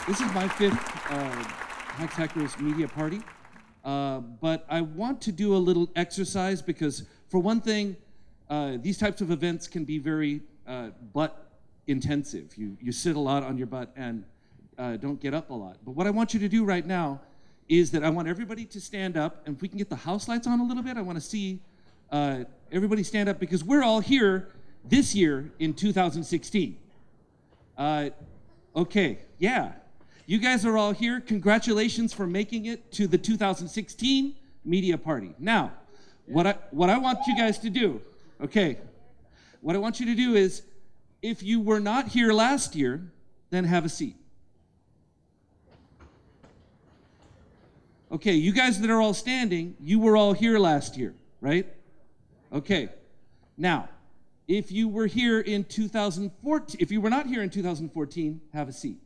This is my fifth Hacks Hackers media party, but I want to do a little exercise because, for one thing, these types of events can be very butt intensive. You sit a lot on your butt and don't get up a lot. But what I want you to do right now is that I want everybody to stand up, and if we can get the house lights on a little bit, I want to see everybody stand up because we're all here this year in 2016. Okay, yeah. You guys are all here. Congratulations for making it to the 2016 media party. Now, what I want you guys to do, okay, what I want you to do is, if you were not here last year, then have a seat. Okay, you guys that are all standing, you were all here last year, right? Okay. Now, if you were here in 2014, if you were not here in 2014, have a seat.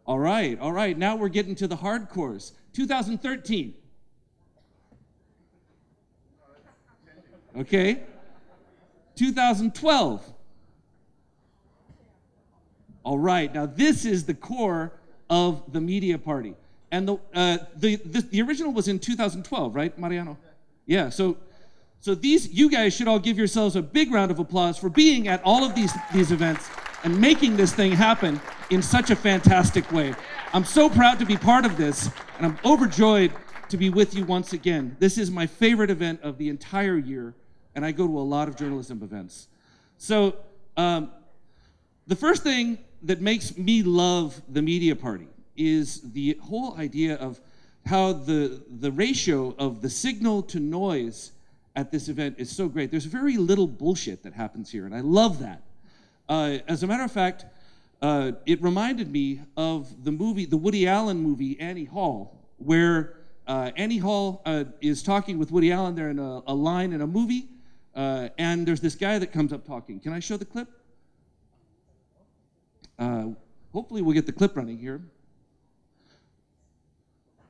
All right, now we're getting to the hardcores. 2013. Okay. 2012. All right, now this is the core of the media party. And the original was in 2012, right, Mariano? Yeah, so you guys should all give yourselves a big round of applause for being at all of these events and making this thing happen in such a fantastic way. I'm so proud to be part of this, and I'm overjoyed to be with you once again. This is my favorite event of the entire year, and I go to a lot of journalism events. So the first thing that makes me love the media party is the whole idea of how the ratio of the signal to noise at this event is so great. There's very little bullshit that happens here, and I love that. As a matter of fact, it reminded me of the Woody Allen movie, Annie Hall, where Annie Hall is talking with Woody Allen. They're in a line in a movie, and there's this guy that comes up talking. Can I show the clip? Hopefully we'll get the clip running here.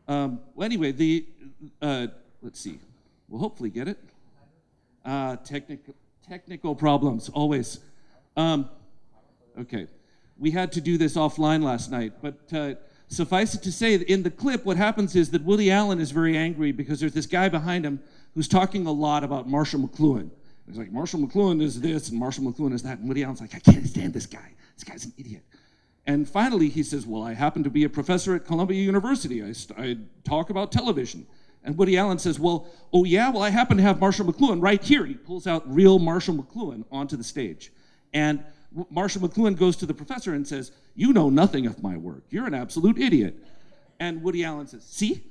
Well, anyway, let's see. We'll hopefully get it. Technical problems, always. Okay. We had to do this offline last night, but suffice it to say that in the clip, what happens is that Woody Allen is very angry because there's this guy behind him who's talking a lot about Marshall McLuhan. He's like, Marshall McLuhan is this, and Marshall McLuhan is that, and Woody Allen's like, I can't stand this guy. This guy's an idiot. And finally, he says, well, I happen to be a professor at Columbia University. I talk about television. And Woody Allen says, well, oh yeah, well, I happen to have Marshall McLuhan right here. He pulls out real Marshall McLuhan onto the stage. And Marshall McLuhan goes to the professor and says, you know nothing of my work. You're an absolute idiot. And Woody Allen says, see?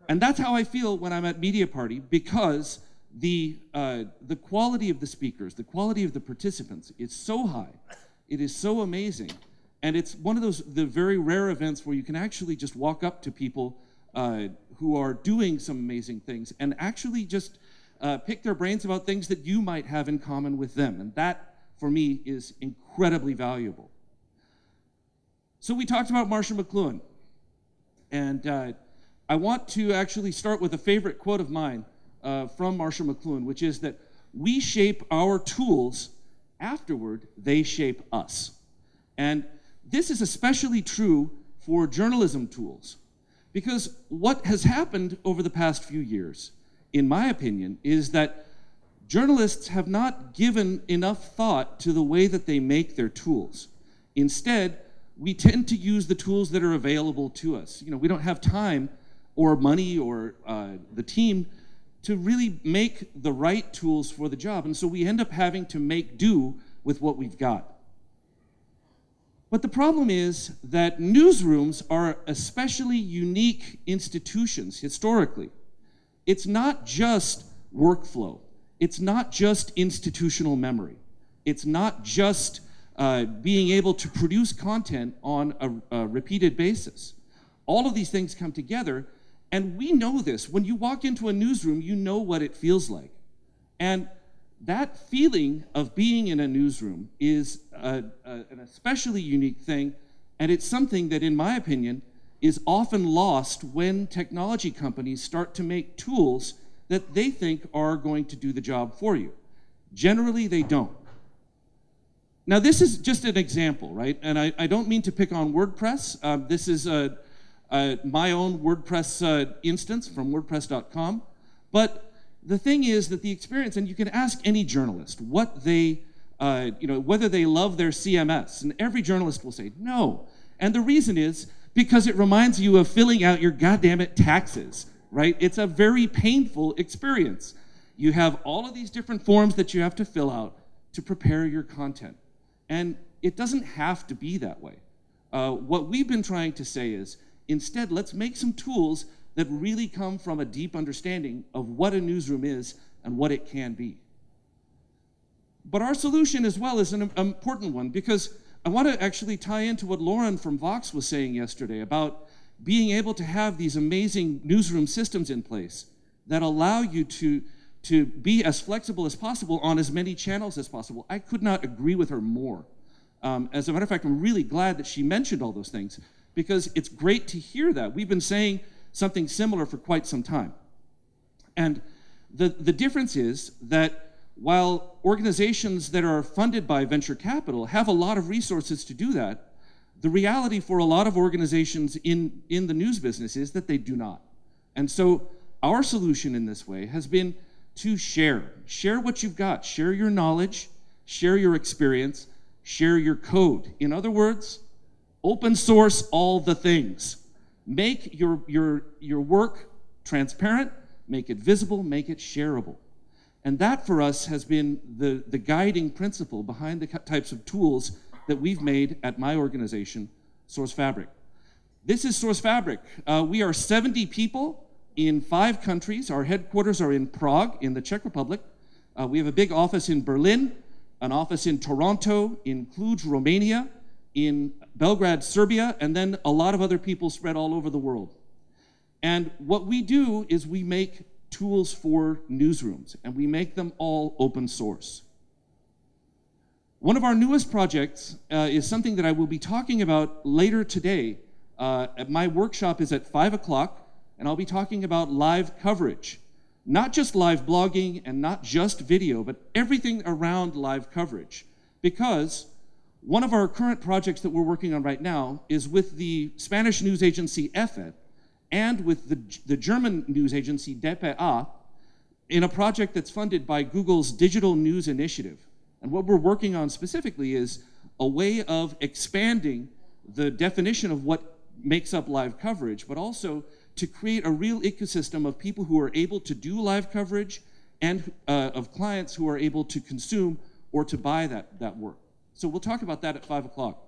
And that's how I feel when I'm at Media Party, because the quality of the speakers, the quality of the participants is so high. It is so amazing. And it's one of the very rare events where you can actually just walk up to people who are doing some amazing things and actually just pick their brains about things that you might have in common with them. And that, for me, is incredibly valuable. So we talked about Marshall McLuhan. And I want to actually start with a favorite quote of mine from Marshall McLuhan, which is that we shape our tools, afterward they shape us. And this is especially true for journalism tools, because what has happened over the past few years, in my opinion, is that journalists have not given enough thought to the way that they make their tools. Instead, we tend to use the tools that are available to us. We don't have time or money or the team to really make the right tools for the job, and so we end up having to make do with what we've got. But the problem is that newsrooms are especially unique institutions historically. It's not just workflow. It's not just institutional memory. It's not just being able to produce content on a repeated basis. All of these things come together, and we know this. When you walk into a newsroom, you know what it feels like. And that feeling of being in a newsroom is an especially unique thing, and it's something that, in my opinion, is often lost when technology companies start to make tools that they think are going to do the job for you. Generally, they don't. Now, this is just an example, right? And I don't mean to pick on WordPress. This is my own WordPress instance from WordPress.com. But the thing is that the experience, and you can ask any journalist what they, whether they love their CMS, and every journalist will say no. And the reason is because it reminds you of filling out your goddammit taxes, right? It's a very painful experience. You have all of these different forms that you have to fill out to prepare your content. And it doesn't have to be that way. What we've been trying to say is, instead, let's make some tools that really come from a deep understanding of what a newsroom is and what it can be. But our solution as well is an important one, because I want to actually tie into what Lauren from Vox was saying yesterday about being able to have these amazing newsroom systems in place that allow you to be as flexible as possible on as many channels as possible. I could not agree with her more. As a matter of fact, I'm really glad that she mentioned all those things, because it's great to hear that. We've been saying something similar for quite some time. And the difference is that while organizations that are funded by venture capital have a lot of resources to do that, the reality for a lot of organizations in the news business is that they do not. And so our solution in this way has been to share. Share what you've got. Share your knowledge, share your experience, share your code. In other words, open source all the things. Make your work transparent, make it visible, make it shareable. And that for us has been the guiding principle behind the types of tools that we've made at my organization, Sourcefabric. This is Sourcefabric. We are 70 people in 5 countries. Our headquarters are in Prague, in the Czech Republic. We have a big office in Berlin, an office in Toronto, in Cluj, Romania, in Belgrade, Serbia, and then a lot of other people spread all over the world. And what we do is we make tools for newsrooms, and we make them all open source. One of our newest projects is something that I will be talking about later today. My workshop is at 5 o'clock, and I'll be talking about live coverage. Not just live blogging and not just video, but everything around live coverage. Because one of our current projects that we're working on right now is with the Spanish news agency EFE and with the German news agency DPA in a project that's funded by Google's Digital News Initiative. And what we're working on specifically is a way of expanding the definition of what makes up live coverage, but also to create a real ecosystem of people who are able to do live coverage and of clients who are able to consume or to buy that work. So we'll talk about that at 5 o'clock.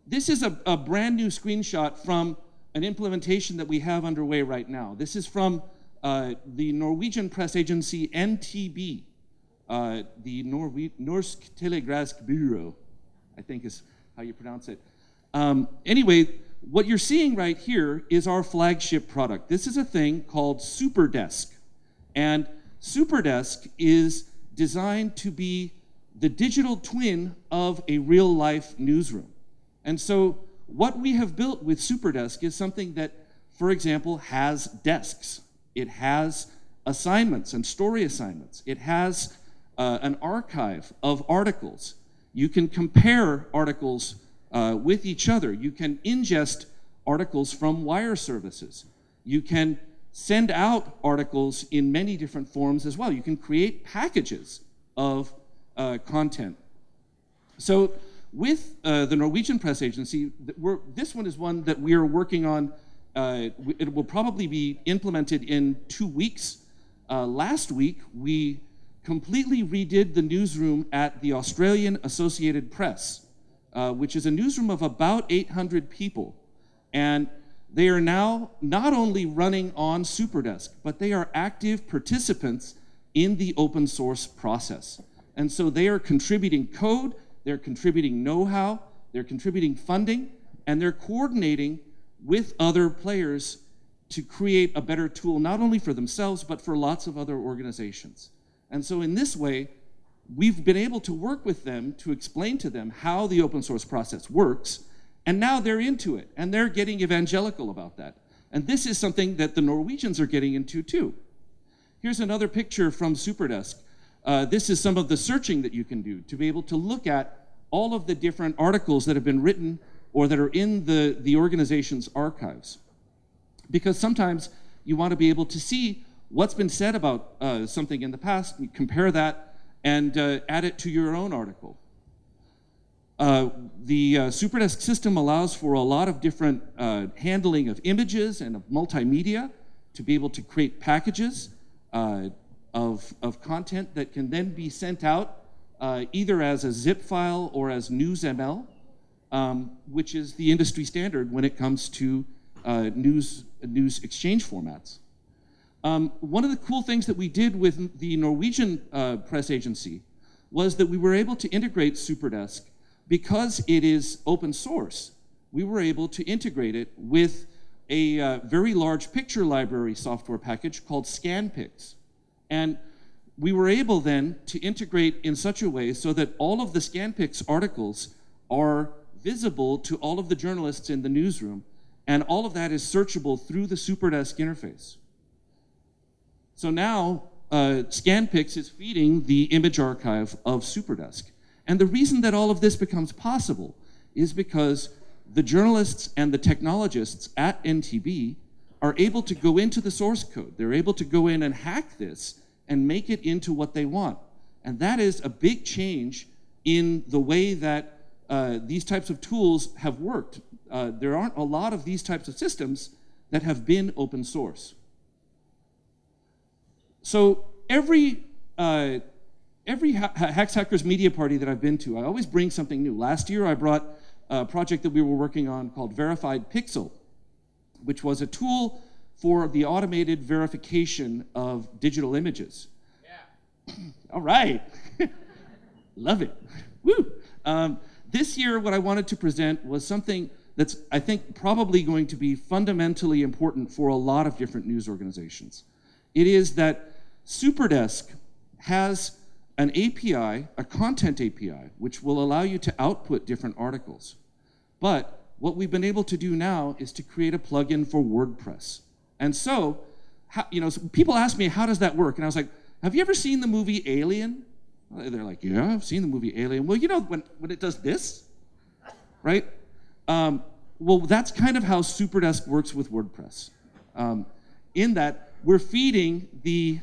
This is a brand new screenshot from an implementation that we have underway right now. This is from the Norwegian press agency NTB, the Norsk Telegrafisk Bureau, I think is how you pronounce it. Anyway, what you're seeing right here is our flagship product. This is a thing called Superdesk. And Superdesk is designed to be the digital twin of a real-life newsroom. And so what we have built with Superdesk is something that, for example, has desks. It has assignments and story assignments. It has an archive of articles. You can compare articles with each other. You can ingest articles from wire services. You can send out articles in many different forms as well. You can create packages of content. So with the Norwegian press agency, this one is one that we are working on. It will probably be implemented in 2 weeks. Last week, we completely redid the newsroom at the Australian Associated Press, which is a newsroom of about 800 people. And they are now not only running on Superdesk, but they are active participants in the open source process. And so they are contributing code, they're contributing know-how, they're contributing funding, and they're coordinating with other players to create a better tool, not only for themselves, but for lots of other organizations. And so in this way, we've been able to work with them to explain to them how the open source process works, and now they're into it, and they're getting evangelical about that. And this is something that the Norwegians are getting into too. Here's another picture from Superdesk. this is some of the searching that you can do to be able to look at all of the different articles that have been written or that are in the organization's archives. Because sometimes you want to be able to see what's been said about something in the past, and compare that, and add it to your own article. The Superdesk system allows for a lot of different handling of images and of multimedia to be able to create packages of content that can then be sent out either as a zip file or as newsml, which is the industry standard when it comes to news exchange formats. One of the cool things that we did with the Norwegian press agency was that we were able to integrate Superdesk because it is open source. We were able to integrate it with a very large picture library software package called ScanPix. And we were able then to integrate in such a way so that all of the ScanPix articles are visible to all of the journalists in the newsroom, and all of that is searchable through the Superdesk interface. So now ScanPix is feeding the image archive of Superdesk. And the reason that all of this becomes possible is because the journalists and the technologists at NTB are able to go into the source code. They're able to go in and hack this and make it into what they want. And that is a big change in the way that these types of tools have worked. There aren't a lot of these types of systems that have been open source. So every Hacks Hackers media party that I've been to, I always bring something new. Last year I brought a project that we were working on called Verified Pixel, which was a tool for the automated verification of digital images. Yeah. All right. Love it. Woo. This year what I wanted to present was something that's, I think, probably going to be fundamentally important for a lot of different news organizations. It is that Superdesk has an API, a content API, which will allow you to output different articles. But what we've been able to do now is to create a plugin for WordPress. And so, so people ask me, how does that work? And I was like, have you ever seen the movie Alien? They're like, yeah, I've seen the movie Alien. Well, you know when it does this, right? Well, that's kind of how Superdesk works with WordPress. In that we're feeding the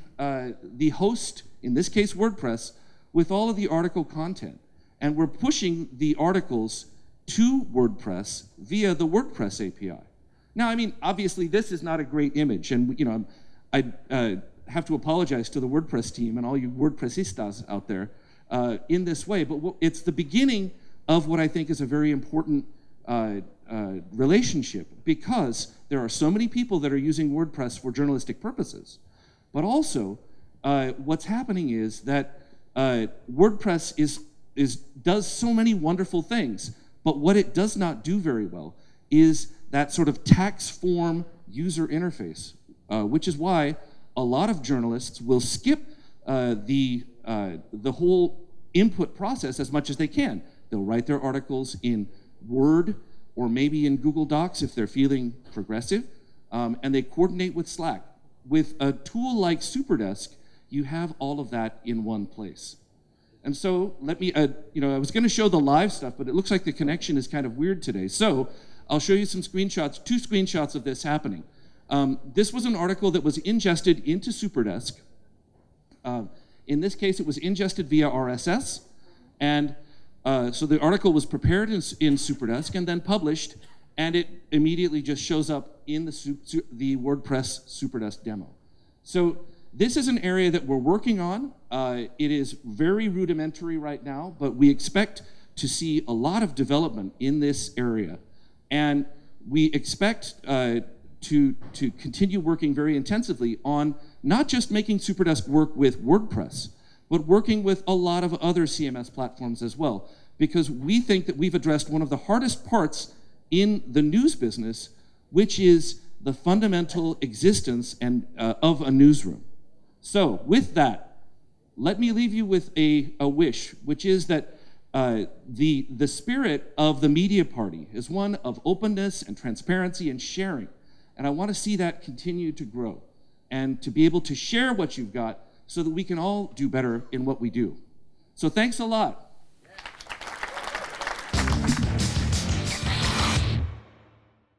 host, in this case WordPress, with all of the article content. And we're pushing the articles to WordPress via the WordPress API. Now, I mean, obviously this is not a great image, and I have to apologize to the WordPress team and all you WordPressistas out there in this way, but it's the beginning of what I think is a very important relationship, because there are so many people that are using WordPress for journalistic purposes. But also, what's happening is that WordPress does so many wonderful things, but what it does not do very well is that sort of tax form user interface, which is why a lot of journalists will skip the whole input process as much as they can. They'll write their articles in Word or maybe in Google Docs if they're feeling progressive, and they coordinate with Slack. With a tool like Superdesk, you have all of that in one place. And so let me, I was going to show the live stuff, but it looks like the connection is kind of weird today. So I'll show you some screenshots, 2 screenshots of this happening. This was an article that was ingested into Superdesk. In this case, it was ingested via RSS. And so the article was prepared in Superdesk and then published, and it immediately just shows up in the WordPress Superdesk demo. So this is an area that we're working on. It is very rudimentary right now, but we expect to see a lot of development in this area. And we expect to continue working very intensively on not just making Superdesk work with WordPress, but working with a lot of other CMS platforms as well, because we think that we've addressed one of the hardest parts in the news business, which is the fundamental existence of a newsroom. So with that, let me leave you with a wish, which is that the spirit of the media party is one of openness and transparency and sharing. And I want to see that continue to grow and to be able to share what you've got so that we can all do better in what we do. So thanks a lot.